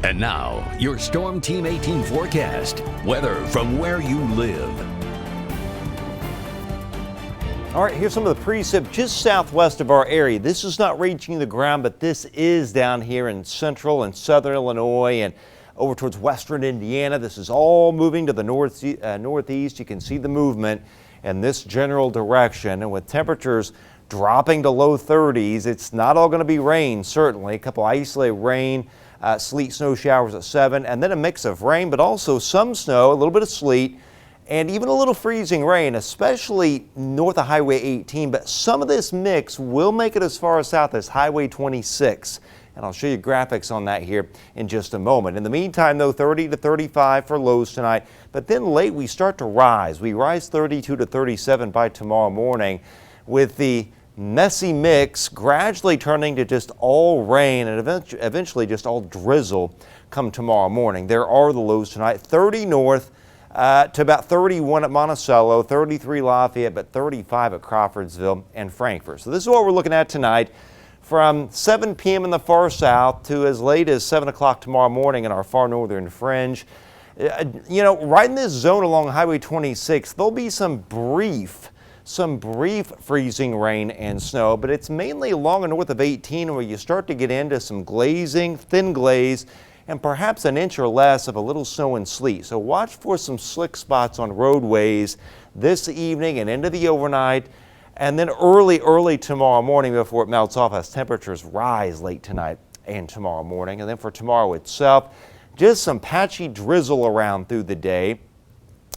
And now, your Storm Team 18 forecast. Weather from where you live. All right, here's some of the precip just southwest of our area. This is not reaching the ground, but this is down here in central and southern Illinois and over towards western Indiana. This is all moving to the northeast. You can see the movement in this general direction. And with temperatures dropping to low 30s, it's not all going to be rain, certainly. A couple isolated rain, sleet, snow showers at 7, and then a mix of rain, but also some snow, a little bit of sleet, and even a little freezing rain, especially north of Highway 18. But some of this mix will make it as far south as Highway 26. And I'll show you graphics on that here in just a moment. In the meantime, though, 30 to 35 for lows tonight. But then late we start to rise. We rise 32 to 37 by tomorrow morning, with the messy mix gradually turning to just all rain and eventually just all drizzle come tomorrow morning. There are the lows tonight. 30 north. To about 31 at Monticello, 33 Lafayette, but 35 at Crawfordsville and Frankfort. So this is what we're looking at tonight from 7 p.m. in the far south to as late as 7 o'clock tomorrow morning in our far northern fringe. Right in this zone along Highway 26, there'll be some brief freezing rain and snow, but it's mainly along and north of 18 where you start to get into some glazing, thin glaze, and perhaps an inch or less of a little snow and sleet. So watch for some slick spots on roadways this evening and into the overnight, and then early tomorrow morning before it melts off as temperatures rise late tonight and tomorrow morning. And then for tomorrow itself, just some patchy drizzle around through the day,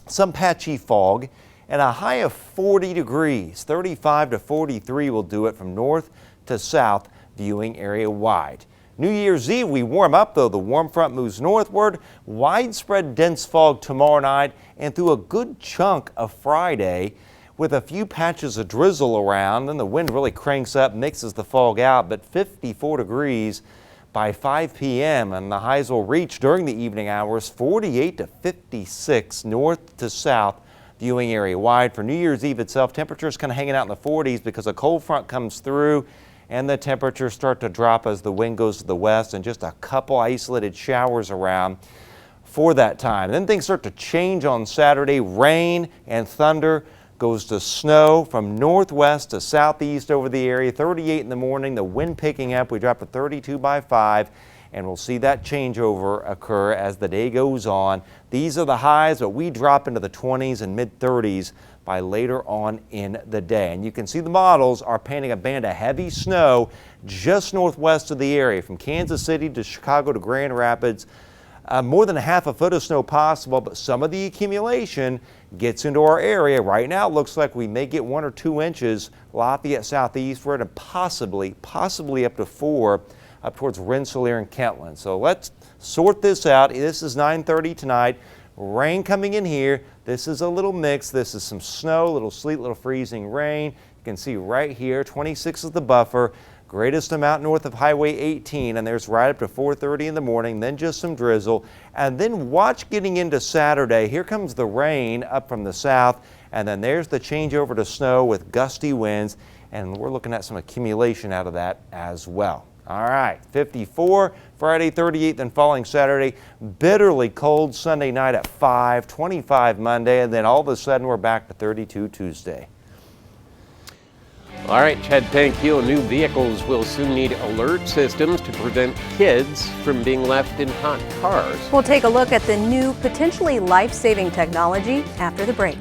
some patchy fog, and a high of 40 degrees. 35 to 43 will do it from north to south viewing area wide. New Year's Eve, we warm up, though. The warm front moves northward. Widespread dense fog tomorrow night and through a good chunk of Friday with a few patches of drizzle around. Then the wind really cranks up, mixes the fog out, but 54 degrees by 5 p.m. and the highs will reach during the evening hours 48 to 56 north to south viewing area wide. For New Year's Eve itself, temperatures kind of hanging out in the 40s because a cold front comes through and the temperatures start to drop as the wind goes to the west, and just a couple isolated showers around for that time. Then things start to change on Saturday. Rain and thunder goes to snow from northwest to southeast over the area. 38 in the morning, the wind picking up. We drop to 32 by 5, and we'll see that changeover occur as the day goes on. These are the highs, but we drop into the 20s and mid-30s by later on in the day. And you can see the models are painting a band of heavy snow just northwest of the area from Kansas City to Chicago to Grand Rapids. More than a half a foot of snow possible, but some of the accumulation gets into our area. Right now it looks like we may get 1 or 2 inches Lafayette southeastward and possibly up to 4 up towards Rensselaer and Kentland. So let's sort this out. This is 9:30 tonight. Rain coming in here. This is a little mix. This is some snow, little sleet, little freezing rain. You can see right here, 26 is the buffer. Greatest amount north of Highway 18, and there's right up to 4:30 in the morning, then just some drizzle. And then watch getting into Saturday. Here comes the rain up from the south, and then there's the changeover to snow with gusty winds, and we're looking at some accumulation out of that as well. All right, 54 Friday, 38, then falling Saturday. Bitterly cold Sunday night at 5, 25 Monday, and then all of a sudden we're back to 32 Tuesday. All right, Chad, thank you. New vehicles will soon need alert systems to prevent kids from being left in hot cars. We'll take a look at the new potentially life-saving technology after the break.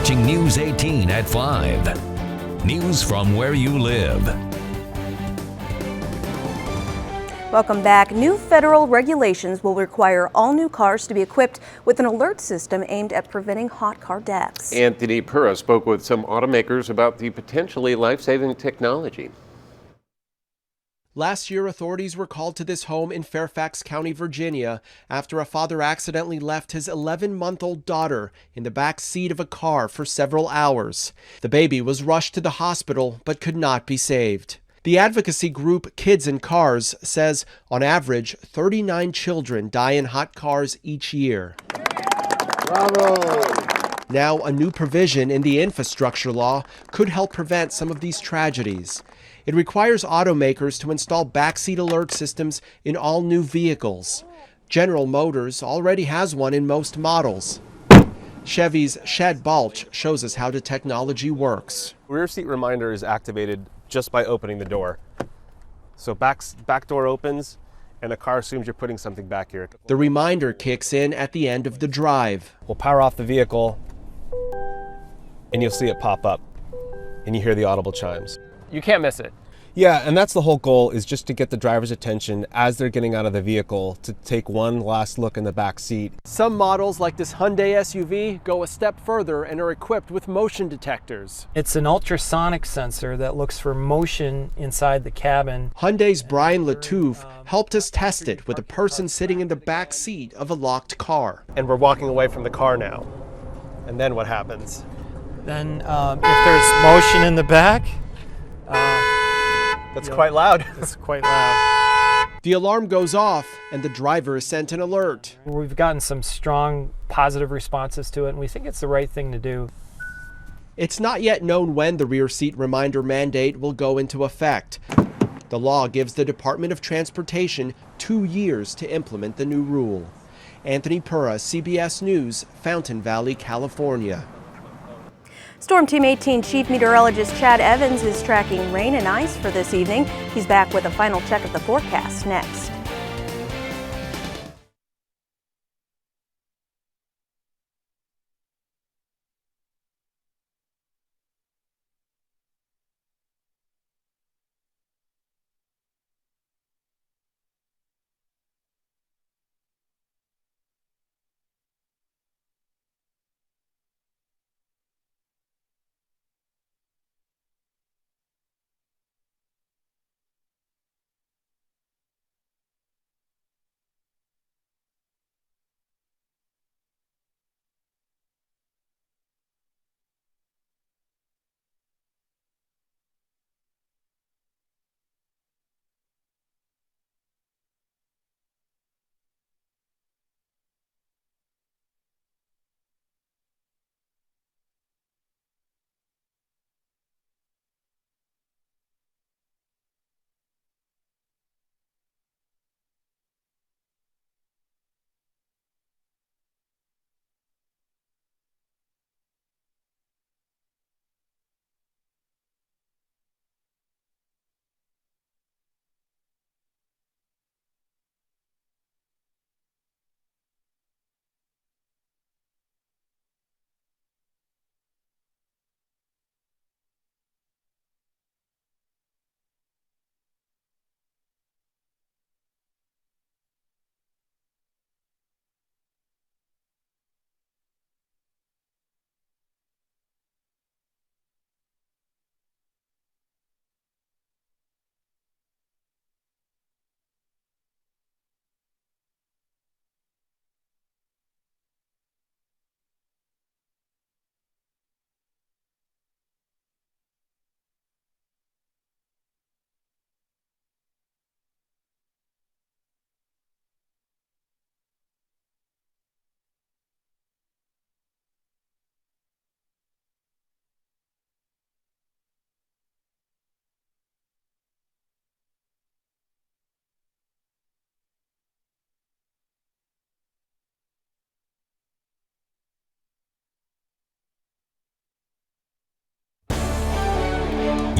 watching News 18 at 5. News from where you live. Welcome back. New federal regulations will require all new cars to be equipped with an alert system aimed at preventing hot car deaths. Anthony Pura spoke with some automakers about the potentially life-saving technology. Last year, authorities were called to this home in Fairfax County, Virginia, after a father accidentally left his 11-month-old daughter in the back seat of a car for several hours. The baby was rushed to the hospital but could not be saved. The advocacy group Kids in Cars says, on average, 39 children die in hot cars each year. Bravo! Now, a new provision in the infrastructure law could help prevent some of these tragedies. It requires automakers to install backseat alert systems in all new vehicles. General Motors already has one in most models. Chevy's Shad Balch shows us how the technology works. Rear seat reminder is activated just by opening the door. So back door opens and the car assumes you're putting something back here. The reminder kicks in at the end of the drive. We'll power off the vehicle and you'll see it pop up and you hear the audible chimes. You can't miss it. Yeah, and that's the whole goal, is just to get the driver's attention as they're getting out of the vehicle to take one last look in the back seat. Some models, like this Hyundai SUV, go a step further and are equipped with motion detectors. It's an ultrasonic sensor that looks for motion inside the cabin. Hyundai's Brian Latouf helped us test it with a person sitting in the back seat of a locked car. And we're walking away from the car now. And then what happens? Then if there's motion in the back, That's quite loud. it's quite loud. The alarm goes off and the driver is sent an alert. We've gotten some strong positive responses to it, and we think it's the right thing to do. It's not yet known when the rear seat reminder mandate will go into effect. The law gives the Department of Transportation 2 years to implement the new rule. Anthony Pura, CBS News, Fountain Valley, California. Storm Team 18 Chief Meteorologist Chad Evans is tracking rain and ice for this evening. He's back with a final check of the forecast next.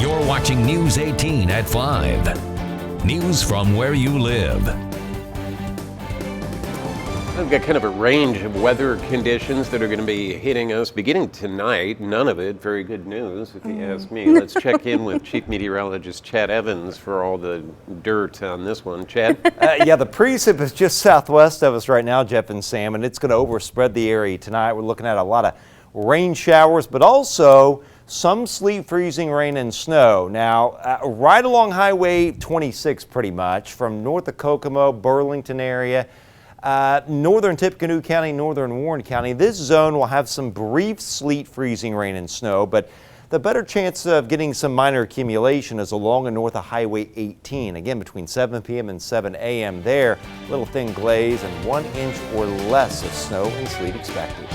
You're watching News 18 at 5. News from where you live. We've got kind of a range of weather conditions that are going to be hitting us beginning tonight. None of it very good news, if you ask me. Let's check in with Chief Meteorologist Chad Evans for all the dirt on this one. Chad? Yeah, the precip is just southwest of us right now, Jeff and Sam, and it's going to overspread the area tonight. We're looking at a lot of rain showers, but also some sleet, freezing rain, and snow. Now, right along Highway 26 pretty much, from north of Kokomo, Burlington area, northern Tippecanoe County, northern Warren County. This zone will have some brief sleet, freezing rain, and snow, but the better chance of getting some minor accumulation is along and north of Highway 18. Again, between 7 p.m. and 7 a.m. there, little thin glaze and 1 inch or less of snow and sleet expected.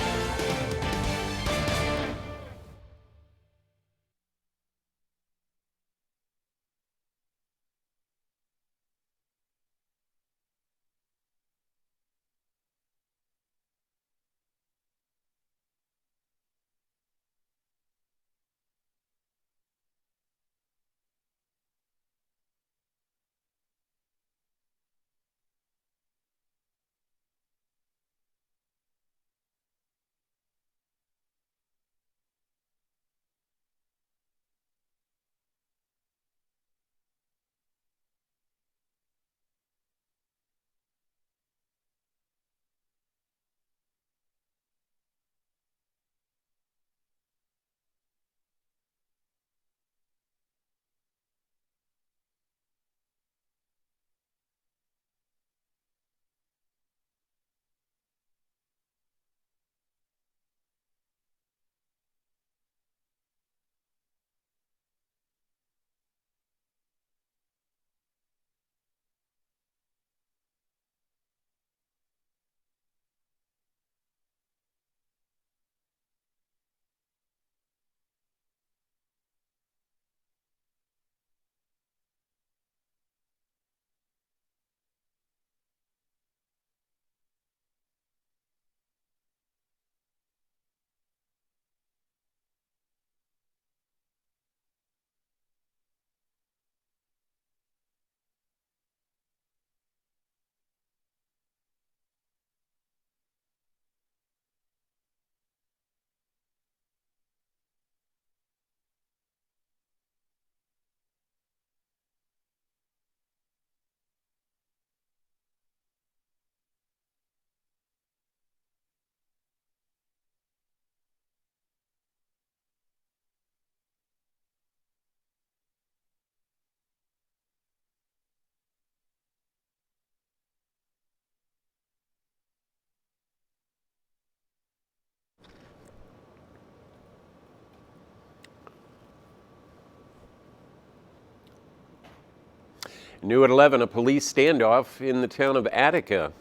New at 11, a police standoff in the town of Attica.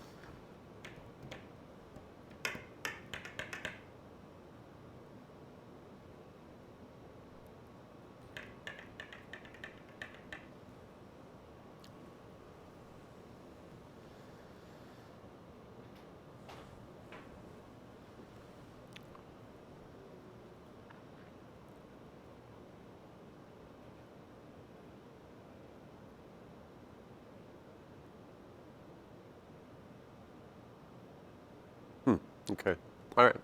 Okay. All right.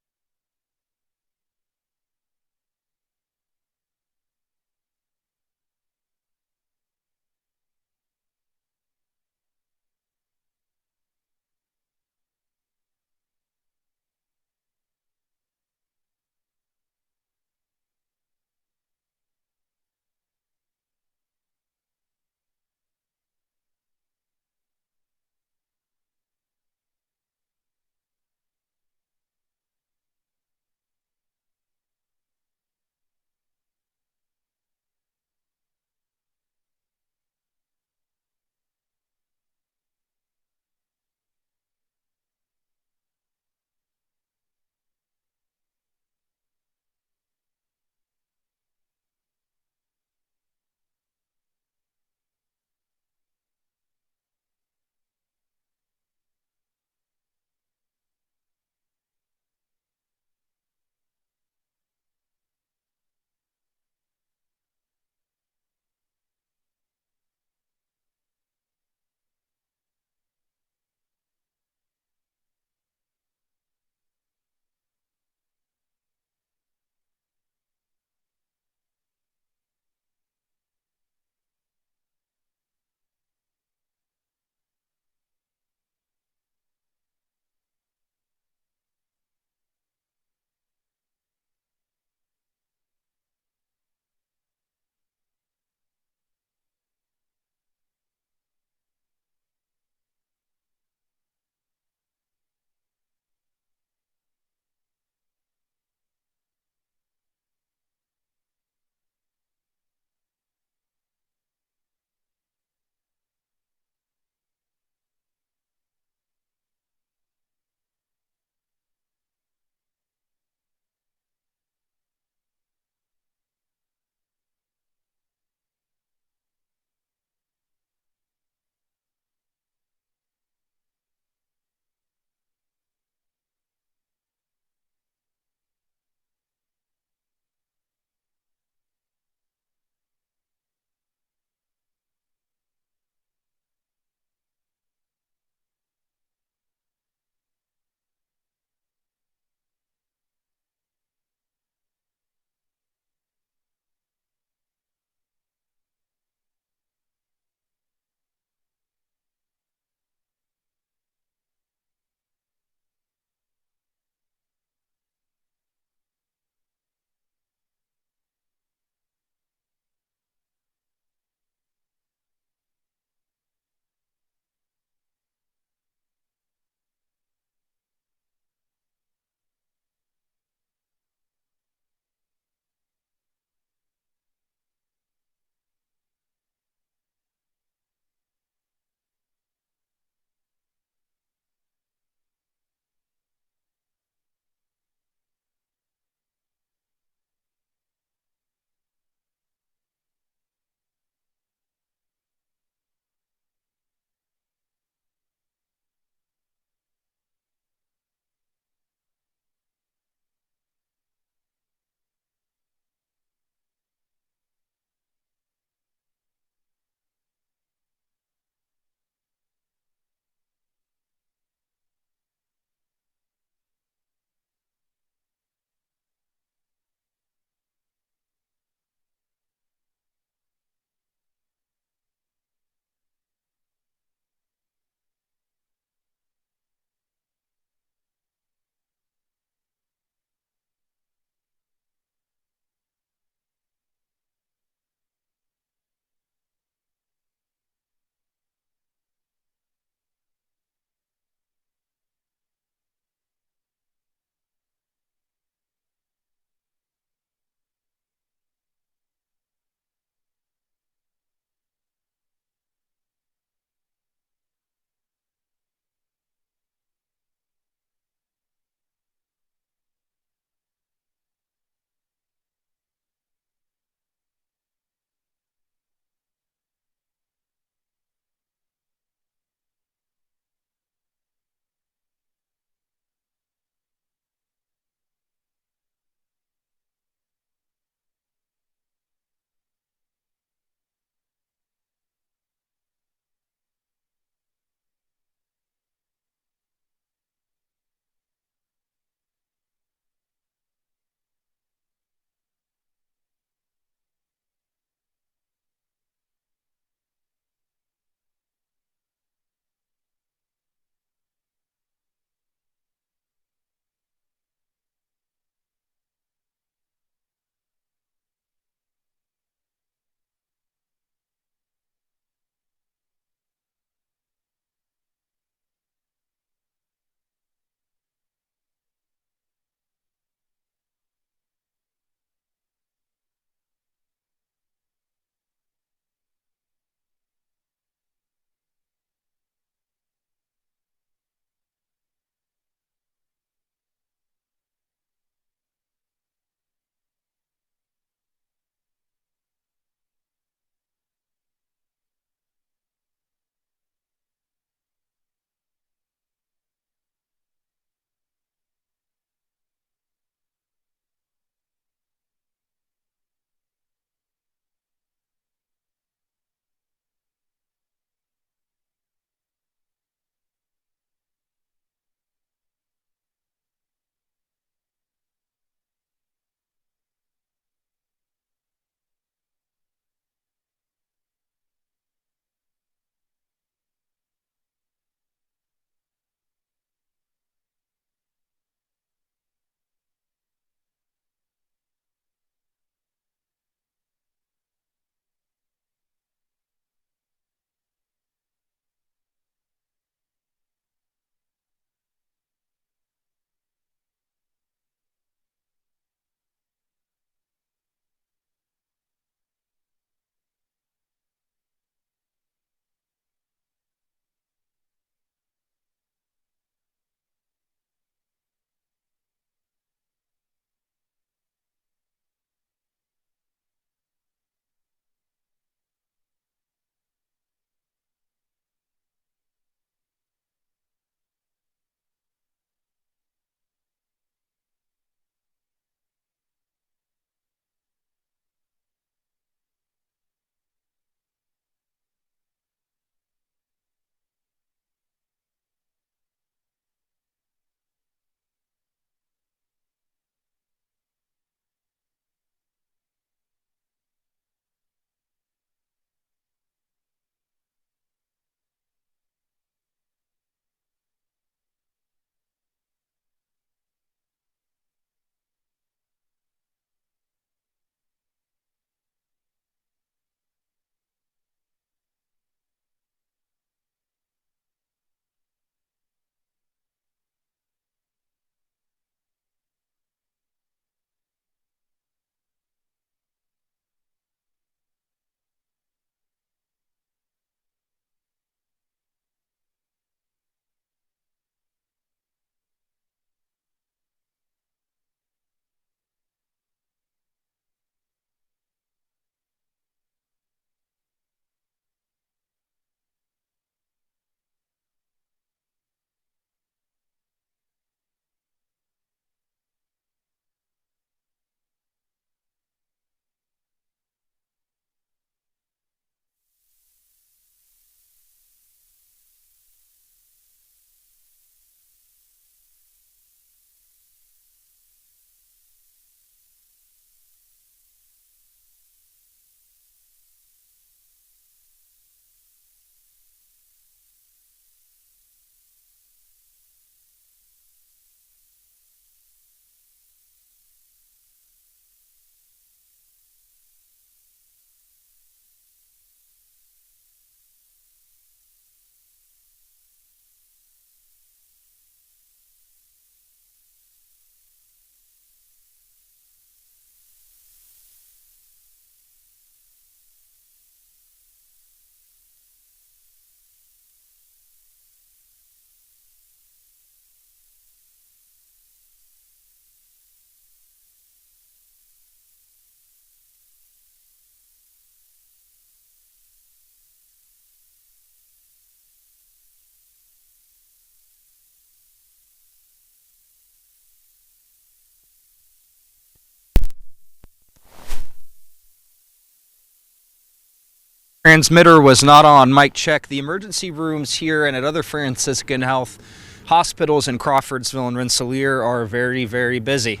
Transmitter was not on. Mic check. The emergency rooms here and at other Franciscan Health hospitals in Crawfordsville and Rensselaer are very, very busy.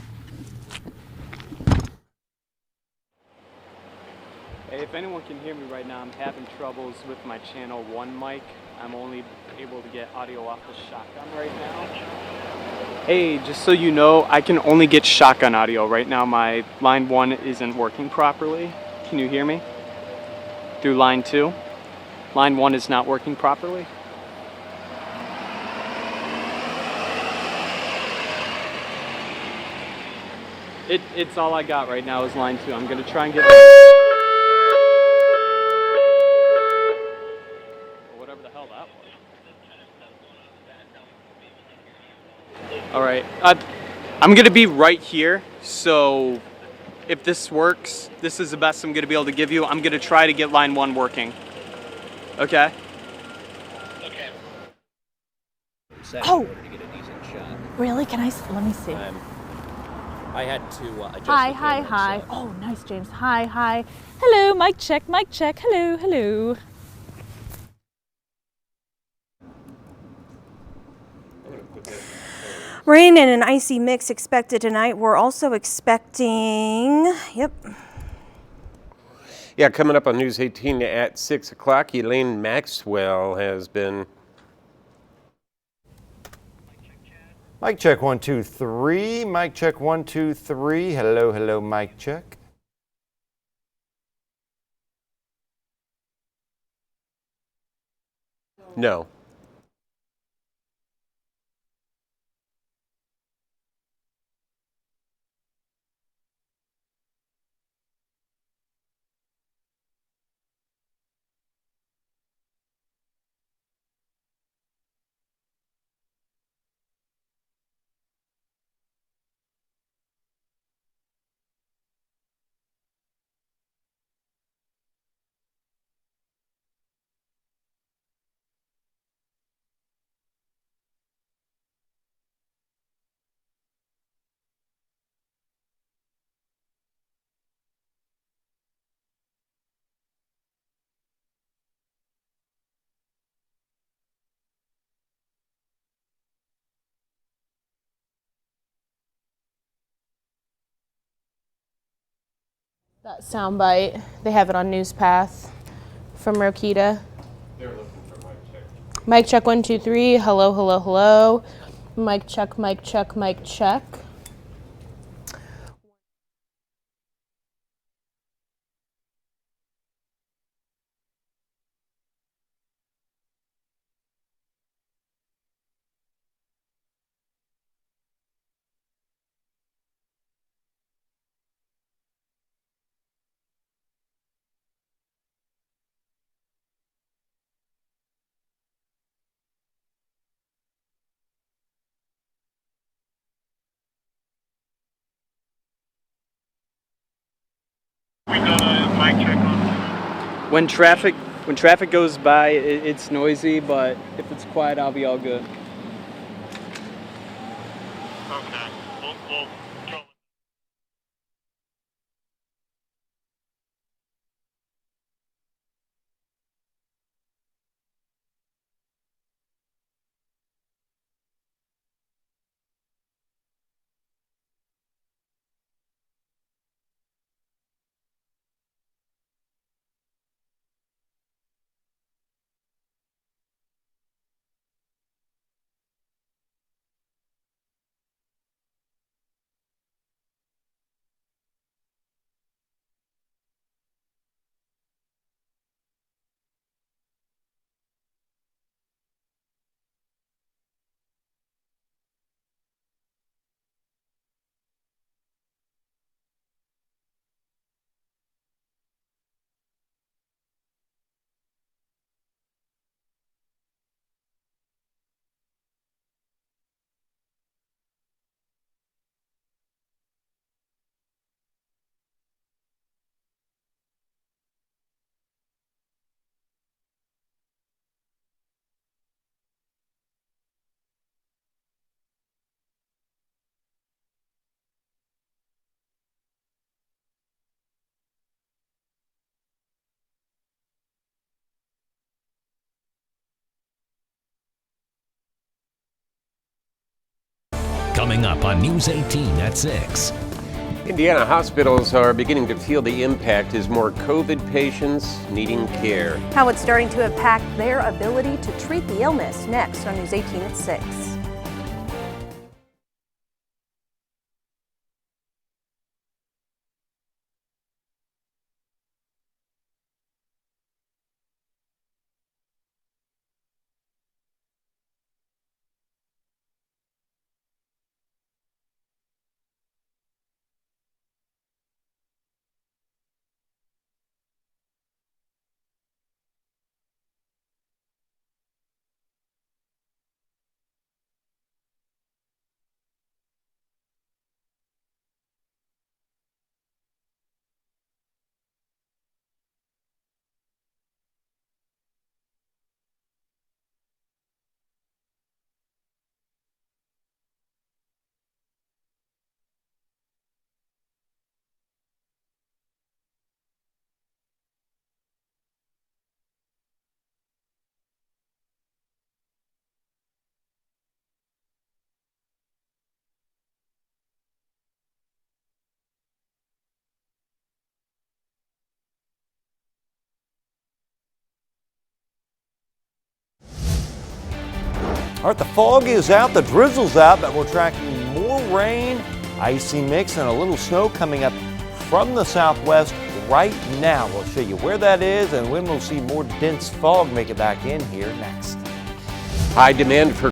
Hey, if anyone can hear me right now, I'm having troubles with my channel 1 mic. I'm only able to get audio off the shotgun right now. Hey, just so you know, I can only get shotgun audio. Right now my line 1 isn't working properly. Can you hear me? Through line 2. Line 1 is not working properly. It's all I got right now is line 2. I'm gonna try and get whatever the hell that was. All right, I'm gonna be right here, so if this works, this is the best I'm gonna be able to give you. I'm gonna try to get line 1 working. Okay? Okay. Oh! In order to get a decent shot. Really? Can I? Let me see. I had to adjust Hi, the hi, camera, hi. so- Oh, nice, James. Hi, hi. Hello, mic check, mic check. Hello, hello. Rain and an icy mix expected tonight. We're also expecting, Yeah, coming up on News 18 at 6 o'clock, Elaine Maxwell has been. Mic check 1, 2, 3. Mic check 1, 2, 3. Hello, hello, mic check. No. That soundbite, they have it on NewsPath from Rokita. They're looking for mic check. Mic check 1, 2, 3. Hello, hello, hello. Mic check, mic check, mic check. We got a mic check on. When traffic goes by, it's noisy, but if it's quiet, I'll be all good. Okay. We'll go. coming up on News 18 at 6. Indiana hospitals are beginning to feel the impact as more COVID patients needing care. How it's starting to impact their ability to treat the illness. Next on News 18 at 6. All right, the fog is out, the drizzle's out, but we're tracking more rain, icy mix, and a little snow coming up from the southwest right now. We'll show you where that is and when we'll see more dense fog make it back in here next. High demand for